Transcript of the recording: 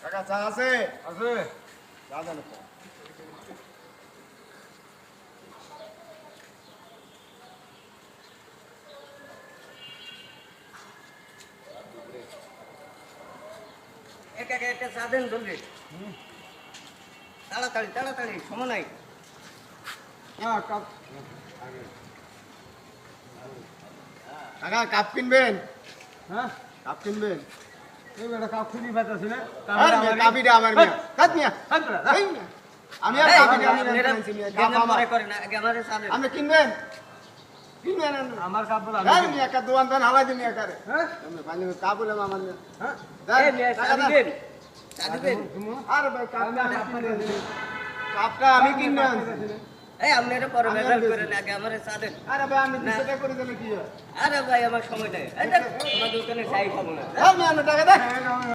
টাকা চা আছে আছে চা দেন এক এক একটা চা দেন জলদি তাড়াতাড়ি তাড়াতাড়ি সময় নাই হ্যাঁ কাপ টাকা কাপ কিনবেন হ্যাঁ কাপ কিনবেন এই বেটা কাপ খুঁজি পাইতাছি না কাপিটা আমার মিয়া কাট মিয়া এই মিয়া। আমি আর কাপিটা আমি কিনছি মিয়া কাপ আমার করেন আগে আমারে চা দেন আপনি কিনবেন কিনবেন না আমার কাপ বলে আমি হ্যাঁ মিয়া একটা দোয়ান দোয়ান হালাই দিন মিয়া করে হ্যাঁ আমি পানি কাপ বলে আমার মিয়া হ্যাঁ এই নিয়ে চা দিবেন চা দিবেন আরে ভাই কাপটা আমি কিনবেন এই আপনারা পরে মেজাল করেন আগে আমারে চা দেন আরে ভাই আমি 200 টাকা করে দিলে কি হয় আরে ভাই আমার সময় নাই এই দেখ তোমার দোকানে চাই খাবো না হ্যাঁ মিয়া টাকা দেন